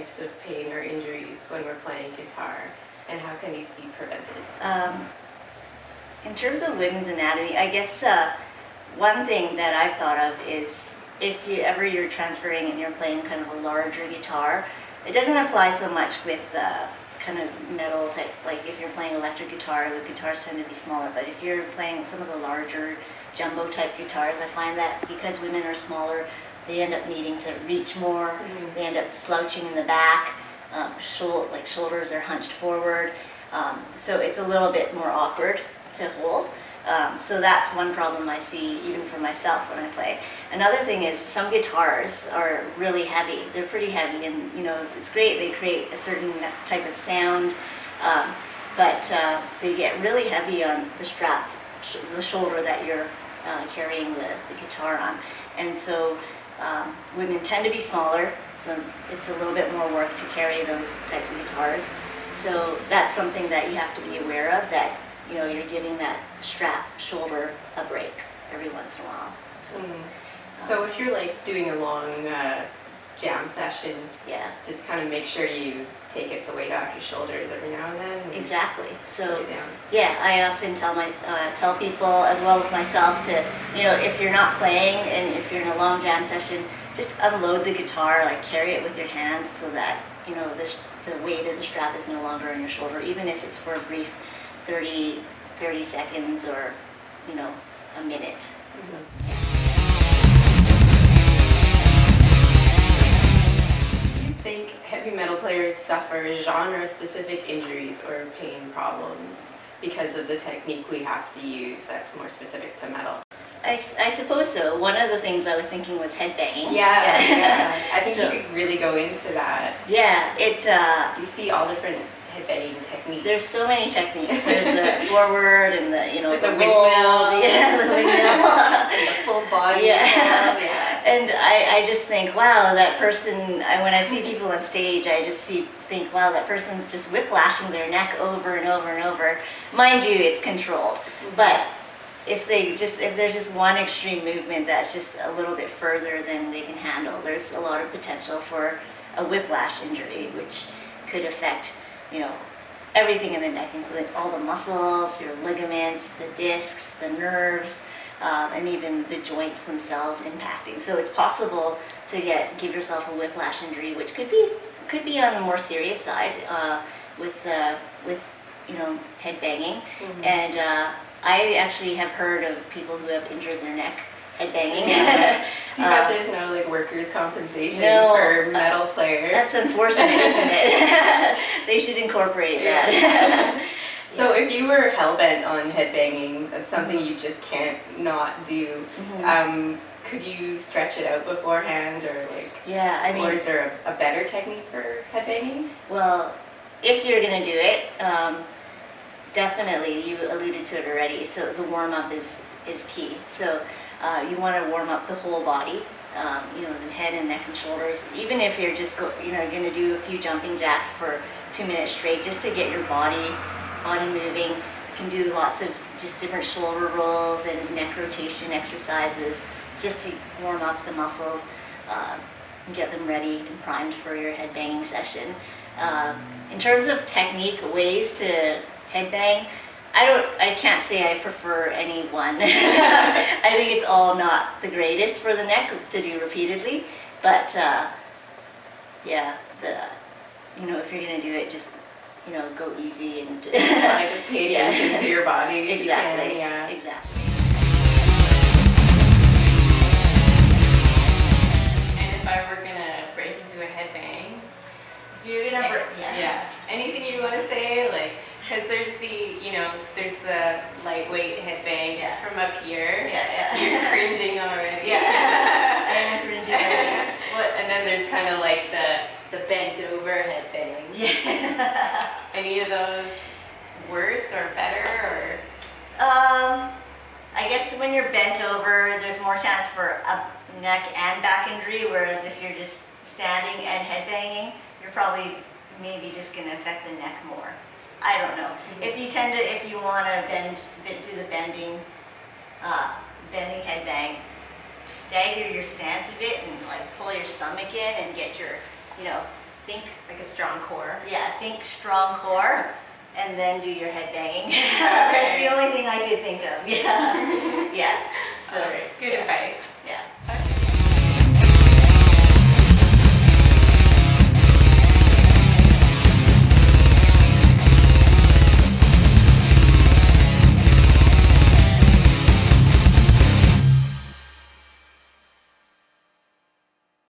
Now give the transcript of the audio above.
types of pain or injuries when we're playing guitar, and how can these be prevented? In terms of women's anatomy, I guess one thing that I've thought of is if you're transferring and you're playing kind of a larger guitar, it doesn't apply so much with kind of metal type, like if you're playing electric guitar, the guitars tend to be smaller, but if you're playing some of the larger jumbo type guitars, I find that because women are smaller, they end up needing to reach more, they end up slouching in the back, shoulders are hunched forward, so it's a little bit more awkward to hold. So that's one problem I see even for myself when I play. Another thing is some guitars are really heavy. They're pretty heavy, and it's great. They create a certain type of sound, but they get really heavy on the strap, the shoulder that you're carrying the guitar on. And so women tend to be smaller, so it's a little bit more work to carry those types of guitars. So that's something that you have to be aware of, that you're giving that strap shoulder a break every once in a while. So if you're like doing a long jam session, just kind of make sure you take the weight off your shoulders every now and then. Exactly. So I often tell people as well as myself to, if you're not playing and if you're in a long jam session, just unload the guitar, like carry it with your hands so that the weight of the strap is no longer on your shoulder, even if it's for a brief 30 seconds or a minute. Do you think heavy metal players suffer genre-specific injuries or pain problems because of the technique we have to use that's more specific to metal? I suppose so. One of the things I was thinking was headbanging. Yeah. I think you could really go into that. Yeah, you see all different headbanging techniques. There's so many techniques. There's the forward and the the roll, windmill. the windmill, and the full body. Yeah. And I just think, wow, that person. When I see people on stage, I just think, wow, that person's just whiplashing their neck over and over and over. Mind you, it's controlled, but if there's just one extreme movement that's just a little bit further than they can handle, there's a lot of potential for a whiplash injury, which could affect everything in the neck, including all the muscles, your ligaments, the discs, the nerves, and even the joints themselves impacting. So it's possible to give yourself a whiplash injury, which could be on the more serious side with headbanging. And I actually have heard of people who have injured their neck headbanging. Too bad there's no workers' compensation for metal players. That's unfortunate, isn't it? They should incorporate that. So if you were hell-bent on headbanging, that's something you just can't not do. Could you stretch it out beforehand, or or is there a better technique for headbanging? Well, if you're going to do it, definitely, you alluded to it already, so the warm-up is key. So you want to warm up the whole body, the head and neck and shoulders. Even if you're just going to do a few jumping jacks for 2 minutes straight, just to get your body moving. You can do lots of just different shoulder rolls and neck rotation exercises just to warm up the muscles and get them ready and primed for your headbanging session. In terms of technique, ways to headbang, I can't say I prefer any one. I think it's all not the greatest for the neck to do repeatedly, but if you're going to do it, just go easy and just pay attention to your body. Exactly. Exactly. And if I were gonna break into a headbang, if you're gonna anything you want to say, because there's the lightweight headbang just from up here. You're cringing already. I am cringing already. And then there's kind of the bent over headbang. Any of those worse or better, or? I guess when you're bent over, there's more chance for a neck and back injury, whereas if you're just standing and headbanging, you're probably maybe just going to affect the neck more. I don't know. If you want to do the bending headbang, stagger your stance a bit and pull your stomach in and get your, think like a strong core. Yeah, think strong core, and then do your head banging. That's the only thing I could think of. Yeah, yeah. So good advice.